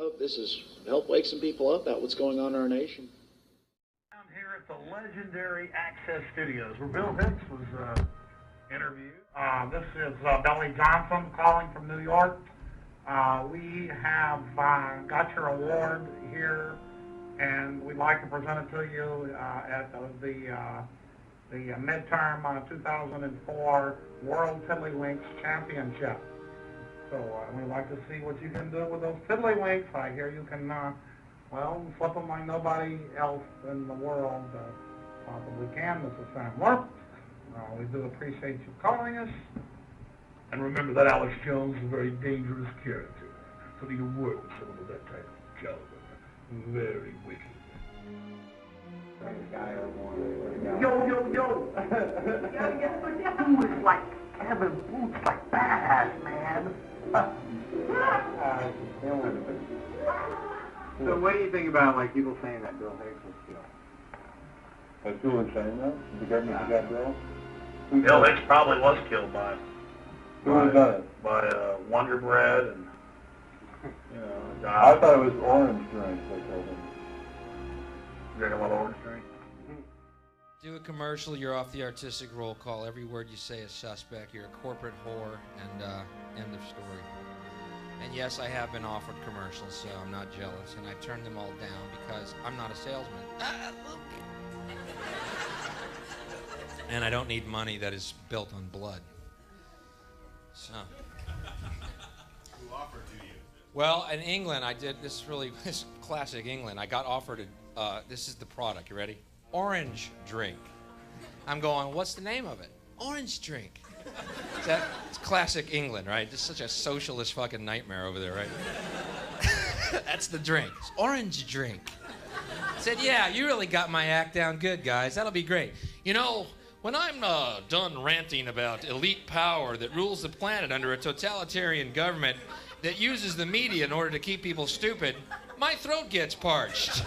hope this has helped wake some people up about what's going on in our nation. Down here at the legendary Access Studios, where Bill Hicks was interviewed. This is Billy Johnson calling from New York. We have got your award here, and we'd like to present it to you at the midterm 2004 World Tiddlywinks Championship. So we'd like to see what you can do with those tiddlywinks. I hear you can, well, flip them like nobody else in the world possibly can, Mrs. Sandler. We do appreciate you calling us. And remember that Alex Jones is a very dangerous character. So do you work with someone of that type of caliber? Very wicked. Yo! Who is like Kevin Boots, like badass, man? So what do you think about like people saying that Bill Hicks was killed? That's people insane though? The government got Bill? Bill Hicks probably was killed by Wonder Bread and I thought it was orange drink that killed him. Drink a lot of orange drink. Do a commercial, you're off the artistic roll call. Every word you say is suspect. You're a corporate whore, and end of story. And yes, I have been offered commercials, so I'm not jealous. And I turned them all down because I'm not a salesman. And I don't need money that is built on blood. So. Who offered to you? Well, in England, I did, this is classic England. I got offered, this is the product, you ready? Orange drink. I'm going, what's the name of it? Orange drink. It's classic England, right? It's such a socialist fucking nightmare over there, right? That's the drink. It's orange drink. I said, yeah, you really got my act down good, guys. That'll be great. You know, when I'm done ranting about elite power that rules the planet under a totalitarian government that uses the media in order to keep people stupid, my throat gets parched.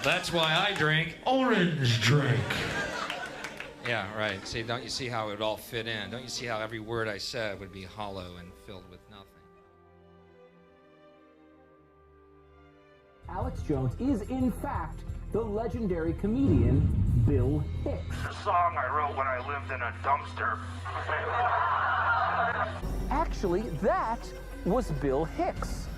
That's why I drink orange drink. Yeah, right. See, don't you see how it would all fit in? Don't you see how every word I said would be hollow and filled with nothing? Alex Jones is, in fact, the legendary comedian Bill Hicks. A song I wrote when I lived in a dumpster. Actually, that was Bill Hicks.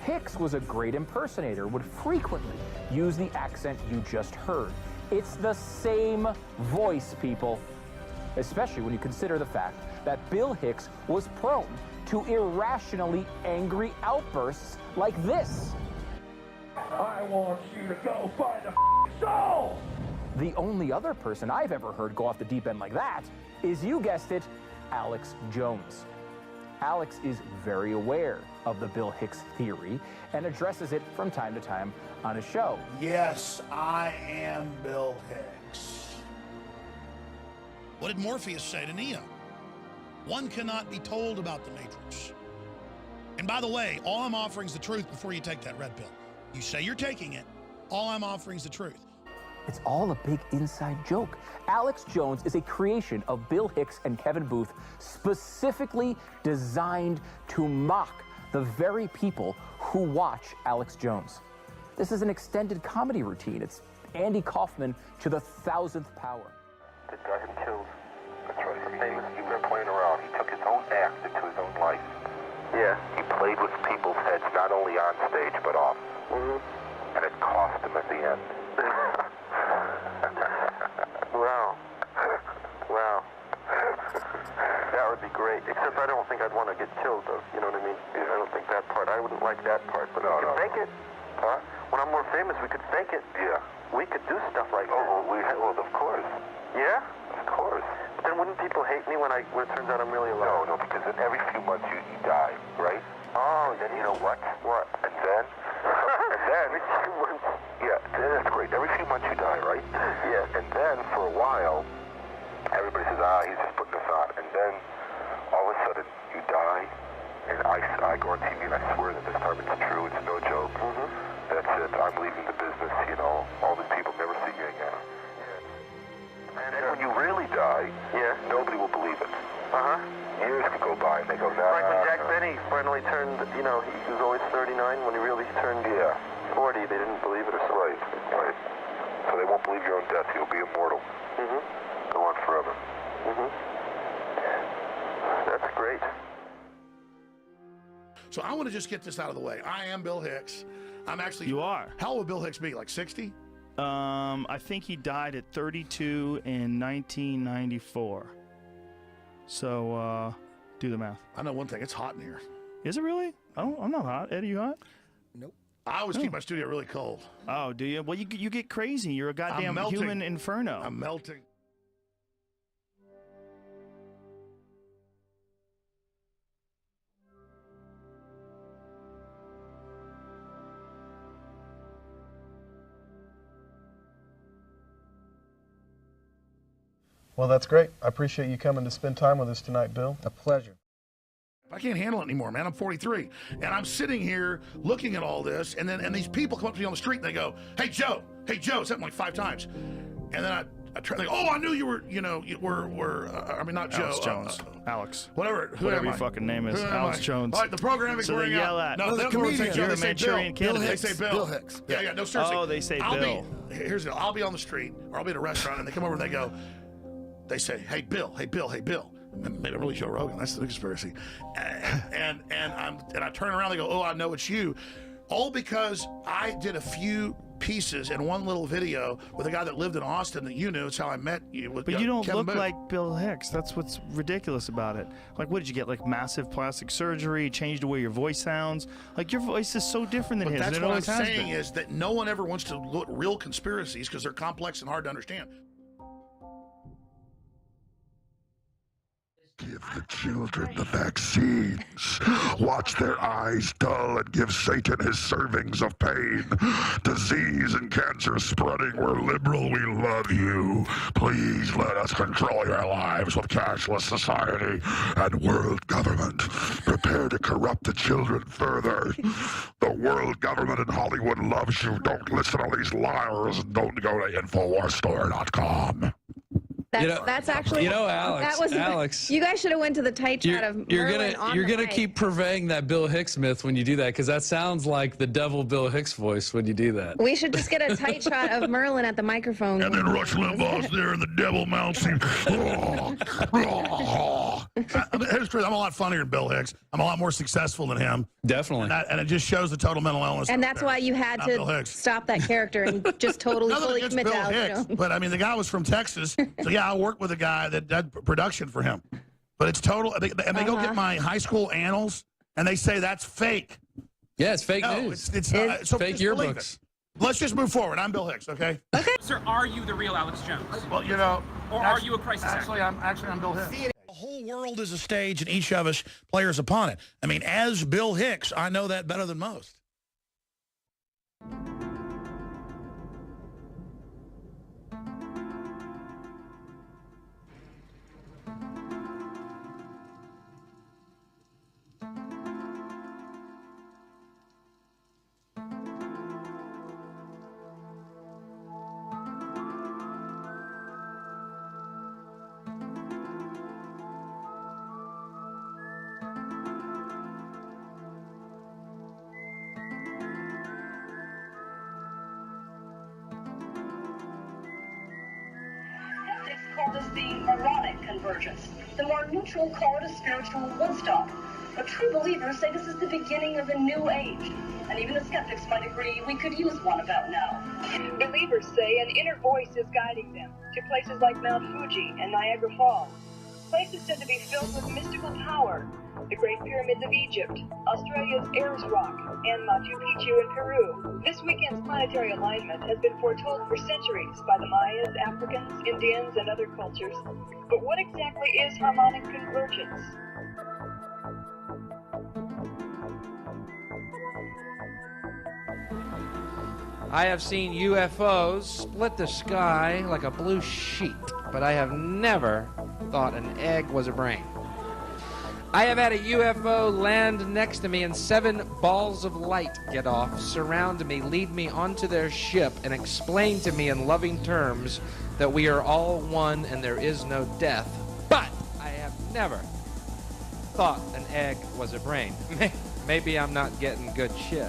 Hicks was a great impersonator, would frequently use the accent you just heard. It's the same voice, people. Especially when you consider the fact that Bill Hicks was prone to irrationally angry outbursts like this. I want you to go find a soul! The only other person I've ever heard go off the deep end like that is, you guessed it, Alex Jones. Alex is very aware of the Bill Hicks theory and addresses it from time to time on his show. Yes, I am Bill Hicks. What did Morpheus say to Neo? One cannot be told about the Matrix. And by the way, all I'm offering is the truth before you take that red pill. You say you're taking it, all I'm offering is the truth. It's all a big inside joke. Alex Jones is a creation of Bill Hicks and Kevin Booth, specifically designed to mock the very people who watch Alex Jones. This is an extended comedy routine. It's Andy Kaufman to the 1000th power. That got him killed. That's right. The famous, you've been playing around. He took his own act into his own life. Yeah. He played with people's heads, not only on stage, but off. Mm-hmm. And it cost him at the end. Wow. Wow. That would be great. Except I don't think I'd want to get killed, though. You know what I mean? I don't think that part. I wouldn't like that part. But we could fake it. Huh? When I'm more famous, we could fake it. Yeah. We could do stuff like that. Well, of course. Yeah? Of course. But then wouldn't people hate me when it turns out I'm really alive? No, because in every few months you die, right? Oh, then you know what? What? And then? Every few months. Yeah, that's great. Every few months you die, right? Yeah. And then for a while, everybody says, he's just putting this on. And then all of a sudden you die, and I go on TV and I swear that this time it's true. It's no joke. Mm-hmm. That's it. I'm leaving the business. You know, all these people never see me again. Yeah. And then when you really die, nobody will believe it. Years could go by and they go, nah. Like when Jack Benny finally turned, you know, he was always 39 when he really turned 40. They didn't believe it or so. Right. So they won't believe your own death. You'll be immortal. Go on forever. That's great. So I want to just get this out of the way. I am Bill Hicks. I'm actually... You are. How old would Bill Hicks be? Like 60? I think he died at 32 in 1994. So, do the math. I know one thing. It's hot in here. Is it really? I'm not hot. Ed, are you hot? Nope. I always keep my studio really cold. Oh, do you? Well, you get crazy. You're a goddamn human inferno. I'm melting. Well, that's great. I appreciate you coming to spend time with us tonight, Bill. A pleasure. I can't handle it anymore, man. I'm 43, and I'm sitting here looking at all this, and these people come up to me on the street and they go, "Hey Joe, something like 5 times," and then I try. They go, "Oh, I knew you were, I mean, not Alex Joe, Jones, Alex, whatever your fucking name is, Alex Jones." All right, the programming's so wearing they yell out. at. No, the comedian. You're a Manchurian candidate. They say Bill. Bill Hicks. Yeah, no, seriously. Oh, they say Bill. Here's the. I'll be on the street, or I'll be at a restaurant, and they come over and they go. They say, "Hey Bill, hey Bill, hey Bill." Maybe really Joe Rogan. That's the conspiracy. And I turn around. They go, "Oh, I know it's you," all because I did a few pieces in one little video with a guy that lived in Austin that you knew. It's how I met you. But you don't Kevin look Booth. like Bill Hicks. That's what's ridiculous about it. Like, what did you get? Like massive plastic surgery, changed the way your voice sounds. Like your voice is so different than But his. that's and it what I'm always has saying been. is that no one ever wants to look at real conspiracies because they're complex and hard to understand. Give the children the vaccines. Watch their eyes dull and give Satan his servings of pain. Disease and cancer spreading. We're liberal. We love you. Please let us control your lives with cashless society and world government. Prepare to corrupt the children further. The world government in Hollywood loves you. Don't listen to these liars and don't go to InfoWarsStore.com. That's actually, Alex, you guys should have went to the tight shot of Merlin on you're the gonna mic. keep purveying that Bill Hicks myth when you do that, because that sounds like the devil Bill Hicks voice when you do that. We should just get a tight shot of Merlin at the microphone. And then Rush Limbaugh's there and the devil mounts him. Here's the truth. I'm a lot funnier than Bill Hicks. I'm a lot more successful than him. Definitely. And it just shows the total mental illness. And that's why you had to stop that character and just totally Nothing fully against commit to Bill Alex Hicks, Jones. but I mean, the guy was from Texas, so yeah, I worked with a guy that did production for him. But it's total, and they go get my high school annals, and they say that's fake. Yeah, it's fake No, news. It's not. So fake just believe yearbooks. it. Let's just move forward. I'm Bill Hicks, okay? Okay. Sir, are you the real Alex Jones? Well, you know. Or are you a crisis actor? I'm Bill Hicks. The whole world is a stage, and each of us players upon it. I mean, as Bill Hicks, I know that better than most. Called this the moronic convergence. The more neutral call it a spiritual Woodstock. But true believers say this is the beginning of a new age. And even the skeptics might agree we could use one about now. Believers say an inner voice is guiding them to places like Mount Fuji and Niagara Falls. Places said to be filled with mystical power. The Great Pyramids of Egypt, Australia's Ayers Rock, and Machu Picchu in Peru. This weekend's planetary alignment has been foretold for centuries by the Mayas, Africans, Indians, and other cultures. But what exactly is harmonic convergence? I have seen UFOs split the sky like a blue sheet, but I have never thought an egg was a brain. I have had a UFO land next to me and 7 balls of light get off, surround me, lead me onto their ship, and explain to me in loving terms that we are all one and there is no death. But I have never thought an egg was a brain. Maybe I'm not getting good shit.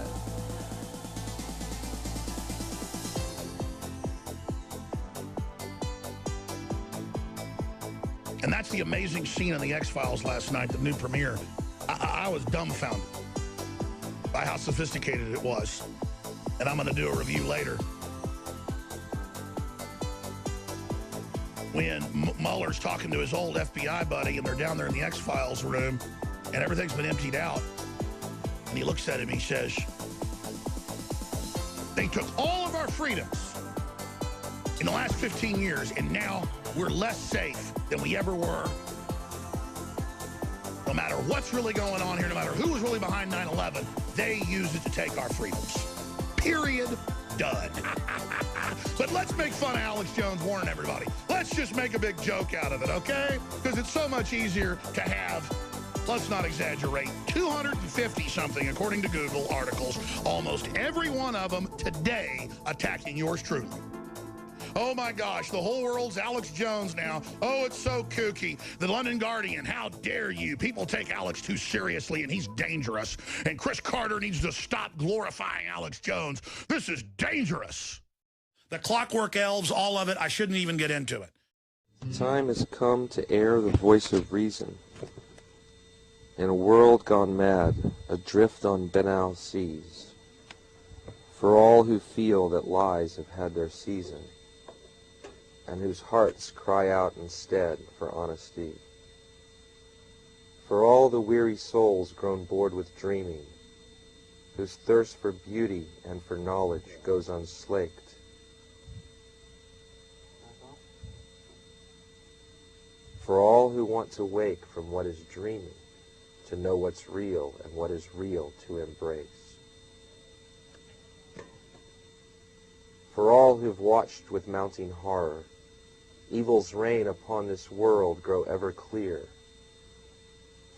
And that's the amazing scene in the X-Files last night, the new premiere. I was dumbfounded by how sophisticated it was. And I'm going to do a review later. When Mueller's talking to his old FBI buddy, and they're down there in the X-Files room, and everything's been emptied out, and he looks at him, he says, they took all of our freedoms in the last 15 years, and now we're less safe than we ever were. No matter what's really going on here, no matter who was really behind 9/11, they used it to take our freedoms. Period. Done. But let's make fun of Alex Jones warning everybody. Let's just make a big joke out of it, okay? Because it's so much easier to have, let's not exaggerate, 250-something, according to Google, articles, almost every one of them today attacking yours truly. Oh my gosh, the whole world's Alex Jones now. Oh, it's so kooky. The London Guardian, how dare you? People take Alex too seriously and he's dangerous. And Chris Carter needs to stop glorifying Alex Jones. This is dangerous. The Clockwork Elves, all of it, I shouldn't even get into it. The time has come to air the voice of reason. In a world gone mad, adrift on banal seas. For all who feel that lies have had their season, and whose hearts cry out instead for honesty. For all the weary souls grown bored with dreaming, whose thirst for beauty and for knowledge goes unslaked. For all who want to wake from what is dreaming, to know what's real and what is real to embrace. For all who've watched with mounting horror, evil's reign upon this world grow ever clear.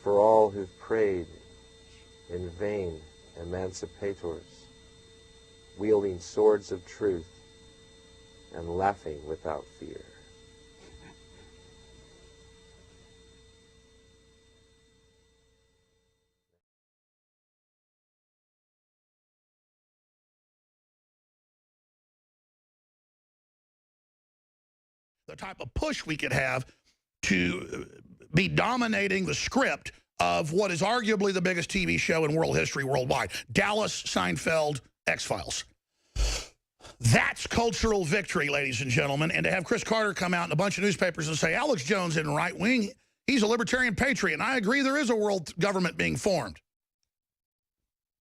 For all who've prayed in vain emancipators, wielding swords of truth and laughing without fear. The type of push we could have to be dominating the script of what is arguably the biggest TV show in world history worldwide. Dallas, Seinfeld, X-Files. That's cultural victory, ladies and gentlemen. And to have Chris Carter come out in a bunch of newspapers and say, Alex Jones isn't right-wing, he's a libertarian patriot. And I agree there is a world government being formed.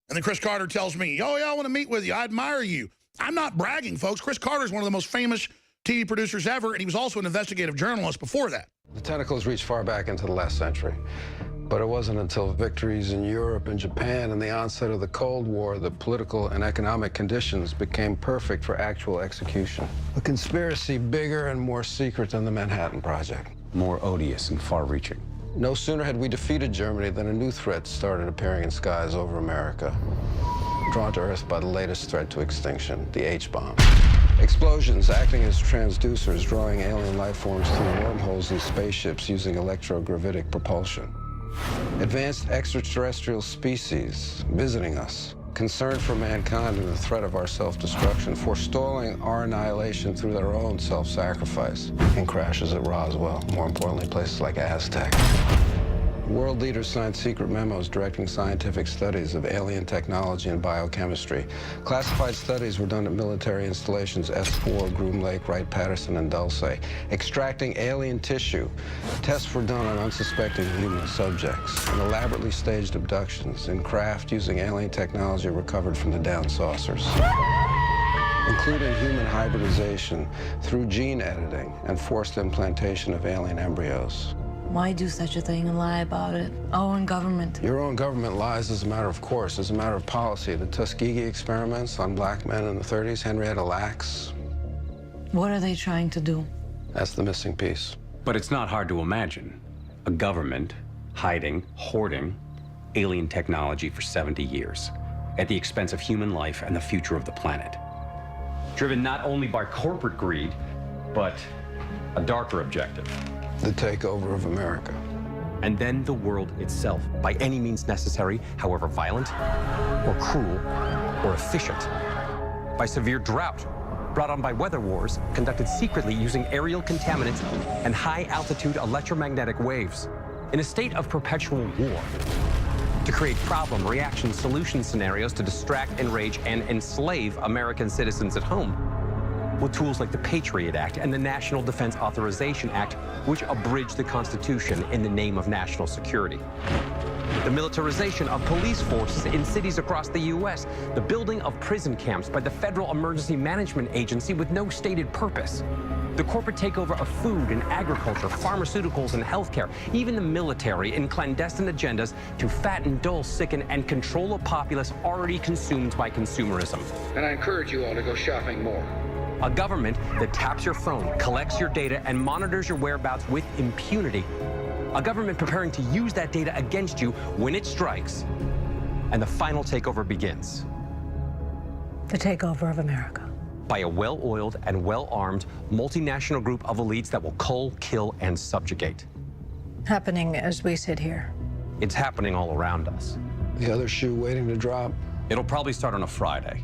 And then Chris Carter tells me, oh, yeah, I want to meet with you. I admire you. I'm not bragging, folks. Chris Carter is one of the most famous TV producers ever, and he was also an investigative journalist before that. The tentacles reached far back into the last century, but it wasn't until victories in Europe and Japan and the onset of the Cold War that political and economic conditions became perfect for actual execution. A conspiracy bigger and more secret than the Manhattan Project. More odious and far-reaching. No sooner had we defeated Germany than a new threat started appearing in skies over America, drawn to Earth by the latest threat to extinction, the H-bomb. Explosions acting as transducers, drawing alien life forms through wormholes in spaceships using electrogravitic propulsion. Advanced extraterrestrial species visiting us, concerned for mankind and the threat of our self-destruction, forestalling our annihilation through their own self-sacrifice, and crashes at Roswell, more importantly, places like Aztec. World leaders signed secret memos directing scientific studies of alien technology and biochemistry. Classified studies were done at military installations S4, Groom Lake, Wright-Patterson, and Dulce. Extracting alien tissue. Tests were done on unsuspecting human subjects. And elaborately staged abductions in craft using alien technology recovered from the down saucers, including human hybridization through gene editing and forced implantation of alien embryos. Why do such a thing and lie about it? Our own government. Your own government lies as a matter of course, as a matter of policy. The Tuskegee experiments on black men in the 30s, Henrietta Lacks. What are they trying to do? That's the missing piece. But it's not hard to imagine a government hiding, hoarding alien technology for 70 years at the expense of human life and the future of the planet. Driven not only by corporate greed, but a darker objective. The takeover of America. and then the world itself, by any means necessary, however violent, or cruel, or efficient. By severe drought, brought on by weather wars, conducted secretly using aerial contaminants and high-altitude electromagnetic waves, in a state of perpetual war, to create problem, reaction, solution scenarios to distract, enrage, and enslave American citizens at home, with tools like the Patriot Act and the National Defense Authorization Act, which abridge the Constitution in the name of national security. The militarization of police forces in cities across the U.S., the building of prison camps by the Federal Emergency Management Agency with no stated purpose, the corporate takeover of food and agriculture, pharmaceuticals and healthcare, even the military in clandestine agendas to fatten, dull, sicken, and control a populace already consumed by consumerism. And I encourage you all to go shopping more. A government that taps your phone, collects your data, and monitors your whereabouts with impunity. A government preparing to use that data against you when it strikes. And the final takeover begins. The takeover of America. By a well-oiled and well-armed multinational group of elites that will cull, kill, and subjugate. Happening as we sit here. It's happening all around us. The other shoe waiting to drop? It'll probably start on a Friday.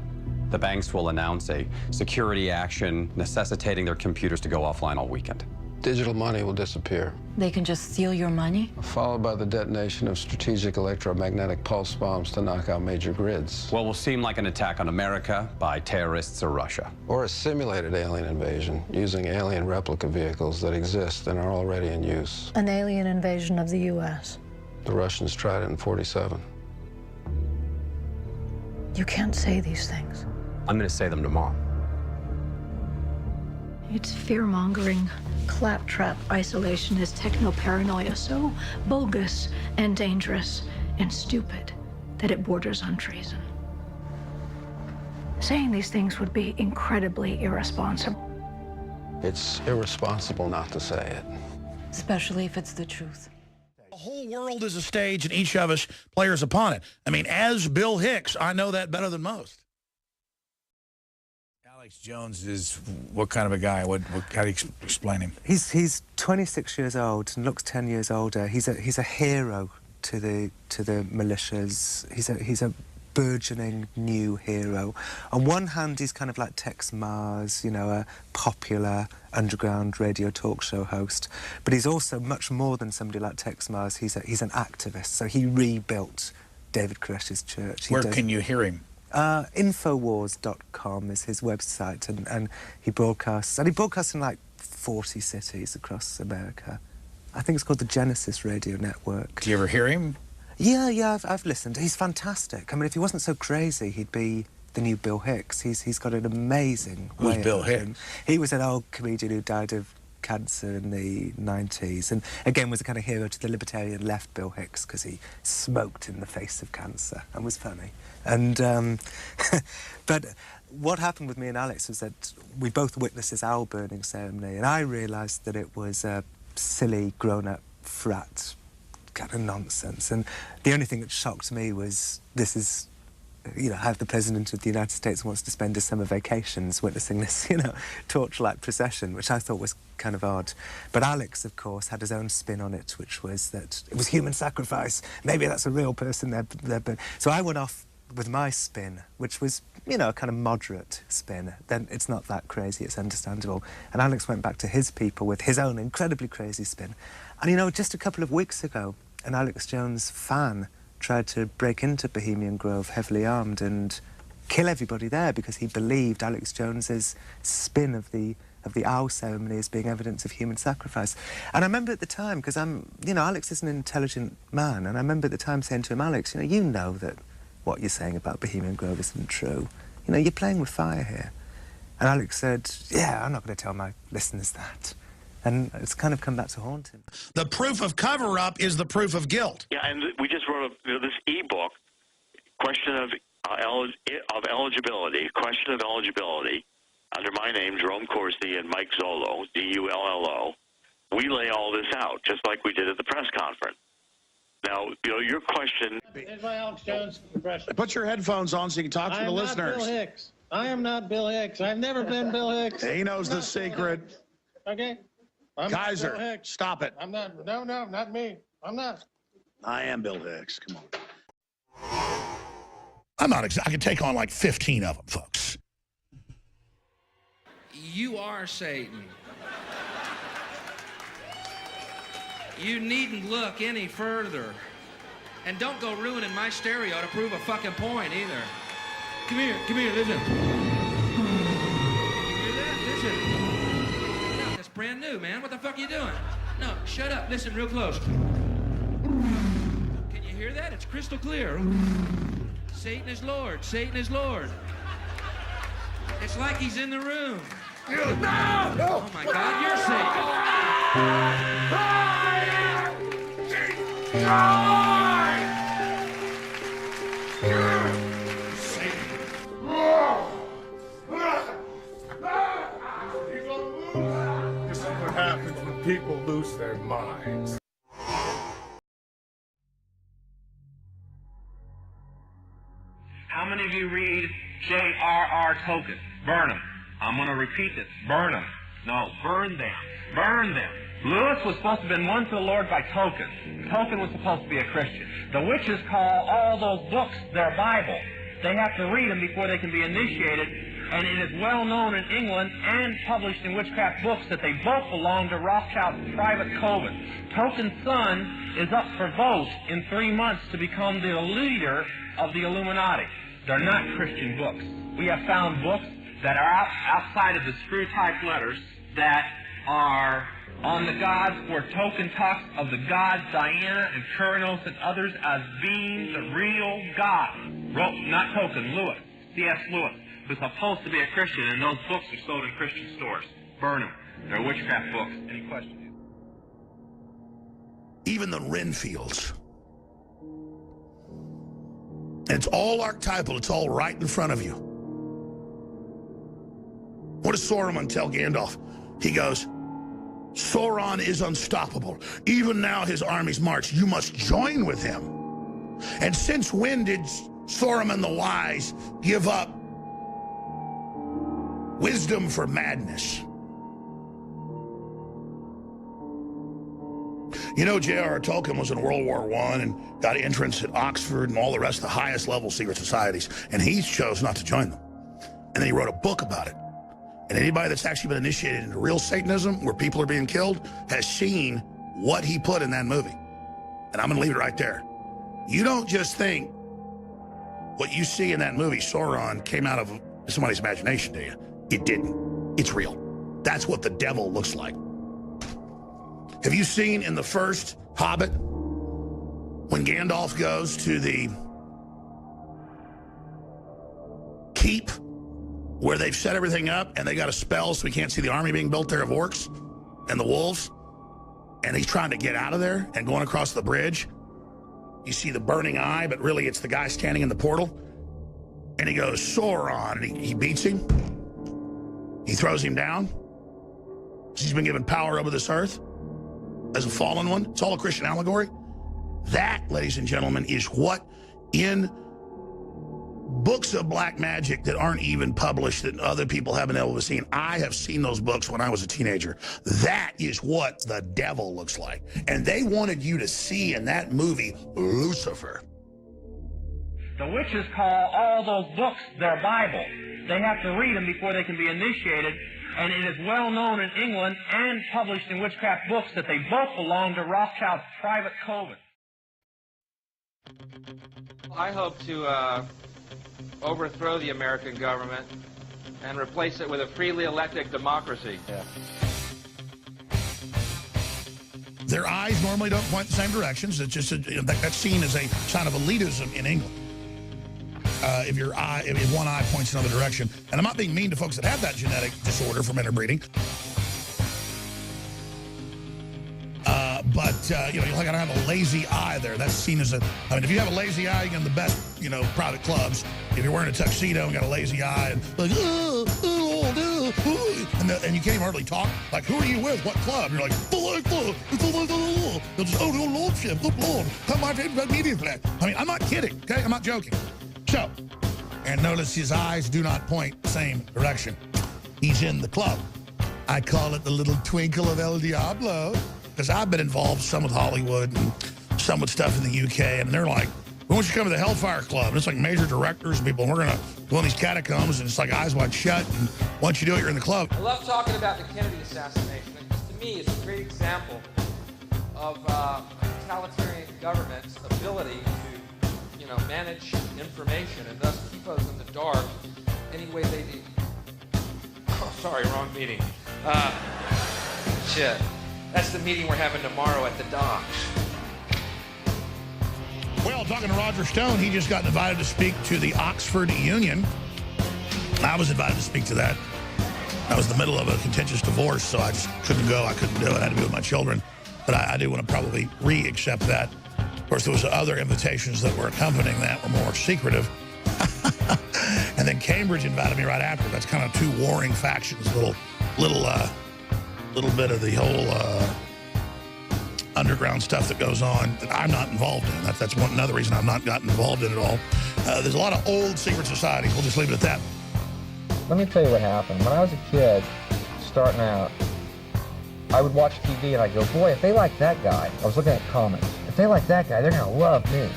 The banks will announce a security action necessitating their computers to go offline all weekend. Digital money will disappear. They can just steal your money? Followed by the detonation of strategic electromagnetic pulse bombs to knock out major grids. What will seem like an attack on America by terrorists or Russia. Or a simulated alien invasion using alien replica vehicles that exist and are already in use. An alien invasion of the U.S. The Russians tried it in '47. You can't say these things. I'm going to say them tomorrow. It's fear-mongering, claptrap isolationist techno-paranoia, so bogus and dangerous and stupid that it borders on treason. Saying these things would be incredibly irresponsible. It's irresponsible not to say it. Especially if it's the truth. The whole world is a stage and each of us players upon it. I mean, as Bill Hicks, I know that better than most. Alex Jones is what kind of a guy? How do you explain him? He's 26 years old and looks 10 years older. He's a hero to the militias. He's a burgeoning new hero. On one hand, he's kind of like Tex Mars, you know, a popular underground radio talk show host. But he's also much more than somebody like Tex Mars. He's an activist. So he rebuilt David Koresh's church. Where can you hear him? Infowars.com is his website, and he broadcasts in like 40 cities across America. I think it's called the Genesis Radio Network. Do you ever hear him? Yeah, I've listened. He's fantastic. I mean, if he wasn't so crazy, he'd be the new Bill Hicks. He's got an amazing way. Who's Bill Hicks? He was an old comedian who died of cancer in the 90s, and again was a kind of hero to the libertarian left, Bill Hicks, because he smoked in the face of cancer and was funny. And but what happened with me and Alex was that we both witnessed this owl burning ceremony, and I realised that it was a silly grown-up frat kind of nonsense. And the only thing that shocked me was this is, you know, how the President of the United States wants to spend his summer vacations witnessing this, you know, torchlight procession, which I thought was kind of odd. But Alex, of course, had his own spin on it, which was that it was human sacrifice. Maybe that's a real person there. So I went off with my spin, which was, you know, a kind of moderate spin. Then it's not that crazy, it's understandable. And Alex went back to his people with his own incredibly crazy spin. And, you know, just a couple of weeks ago, an Alex Jones fan tried to break into Bohemian Grove heavily armed and kill everybody there because he believed Alex Jones's spin of the owl ceremony as being evidence of human sacrifice. And I remember at the time, because you know, Alex is an intelligent man, and I remember at the time saying to him, Alex, you know that what you're saying about Bohemian Grove isn't true. You know, you're playing with fire here. And Alex said, yeah, I'm not going to tell my listeners that. And it's kind of come back to haunt him. The proof of cover-up is the proof of guilt. Yeah, and we just wrote this e-book, question of eligibility, question of eligibility, under my name, Jerome Corsi and Mike Zollo, D-U-L-L-O. We lay all this out, just like we did at the press conference. Now, you know, your question... Here's my Alex Jones impression. Put your headphones on so you can talk to the listeners. I'm not Bill Hicks. I am not Bill Hicks. I've never been Bill Hicks. He knows the secret. Okay? Kaiser, stop it. I'm not, no, not me. I'm not. I am Bill Hicks. Come on. I'm not I could take on like 15 of them, folks. You are Satan. You needn't look any further. And don't go ruining my stereo to prove a fucking point either. Come here, listen. You hear that? Listen. No, that's brand new, man. What the fuck are you doing? No, shut up. Listen real close. Can you hear that? It's crystal clear. Satan is Lord. Satan is Lord. It's like he's in the room. No! Oh my God, you're This is what happens when people lose their minds. How many of you read J.R.R. Tolkien? Burn them. I'm going to repeat this. Burn them. No, burn them. Burn them. Lewis was supposed to have been won to the Lord by Tolkien. Tolkien was supposed to be a Christian. The witches call all those books their Bible. They have to read them before they can be initiated, and it is well known in England and published in witchcraft books that they both belong to Rothschild's private coven. Tolkien's son is up for vote in 3 months to become the leader of the Illuminati. They're not Christian books. We have found books that are outside of the screw-type letters that are on the gods, where Tolkien talks of the gods Diana and Kuranos and others as being the real God. Not Tolkien, Lewis, C.S. Lewis, who's supposed to be a Christian, and those books are sold in Christian stores. Burn them. They're witchcraft books. Any questions? Even the Renfields. It's all archetypal. It's all right in front of you. What does Saruman tell Gandalf? He goes, Sauron is unstoppable. Even now his armies march. You must join with him. And since when did Saruman the Wise give up wisdom for madness? You know, J.R.R. Tolkien was in World War I and got entrance at Oxford and all the rest of the highest level secret societies, and he chose not to join them. And then he wrote a book about it. And anybody that's actually been initiated into real Satanism, where people are being killed, has seen what he put in that movie. And I'm going to leave it right there. You don't just think what you see in that movie, Sauron, came out of somebody's imagination, do you? It didn't. It's real. That's what the devil looks like. Have you seen in the first Hobbit, when Gandalf goes to the keep, where they've set everything up and they got a spell so we can't see the army being built there of orcs and the wolves, and he's trying to get out of there and going across the bridge? You see the burning eye, but really it's the guy standing in the portal, and he goes, Sauron, and he beats him. He throws him down. He's been given power over this earth as a fallen one. It's all a Christian allegory. That, ladies and gentlemen, is what in books of black magic that aren't even published, that other people haven't been able to see. I have seen those books when I was a teenager. That is what the devil looks like. And they wanted you to see in that movie Lucifer. The witches call all those books their Bible. They have to read them before they can be initiated, and it is well known in England and published in witchcraft books that they both belong to Rothschild's private coven. I hope to overthrow the American government and replace it with a freely elected democracy. Yeah. Their eyes normally don't point the same directions. It's just that's seen as a sign of elitism in England. If one eye points another direction. And I'm not being mean to folks that have that genetic disorder from interbreeding. You know, you're like, I don't have a lazy eye there. That's seen as if you have a lazy eye, you get in the best, private clubs. If you're wearing a tuxedo and got a lazy eye and like, and you can't even hardly talk. Like, who are you with? What club? You're like, they'll just, oh, lordship, the Lord, come my favorite immediately. I mean, I'm not kidding, okay? I'm not joking. So, and notice his eyes do not point the same direction. He's in the club. I call it the little twinkle of El Diablo. because I've been involved some with Hollywood and some with stuff in the UK, and they're like, we want you to come to the Hellfire Club. And it's like major directors and people, and we're going to go in these catacombs, and it's like eyes wide shut, and once you do it, you're in the club. I love talking about the Kennedy assassination. Because to me, it's a great example of totalitarian government's ability to, you know, manage information and thus keep us in the dark any way they need. Oh, sorry, wrong meeting. Shit. That's the meeting we're having tomorrow at the docks. Well, talking to Roger Stone, he just got invited to speak to the Oxford Union. I was invited to speak to that. I was in the middle of a contentious divorce, so I just couldn't go. I couldn't do it. I had to be with my children. But I do want to probably re-accept that. Of course, there was other invitations that were accompanying that were more secretive. And then Cambridge invited me right after. That's kind of two warring factions, little bit of the whole underground stuff that goes on that I'm not involved in. That's another reason I've not gotten involved in it all. There's a lot of old secret societies. We'll just leave it at that. Let me tell you what happened. When I was a kid, starting out, I would watch TV and I'd go, boy, if they like that guy, I was looking at comments, if they like that guy, they're going to love me.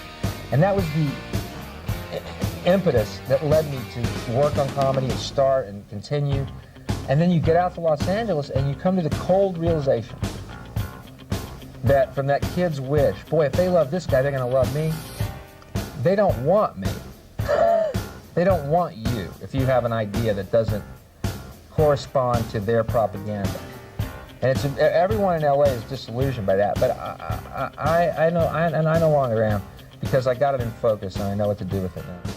And that was the impetus that led me to work on comedy and start and continue. And then you get out to Los Angeles and you come to the cold realization that from that kid's wish, boy, if they love this guy, they're going to love me. They don't want me. They don't want you if you have an idea that doesn't correspond to their propaganda. And it's everyone in LA is disillusioned by that, but I no longer am, because I got it in focus and I know what to do with it now.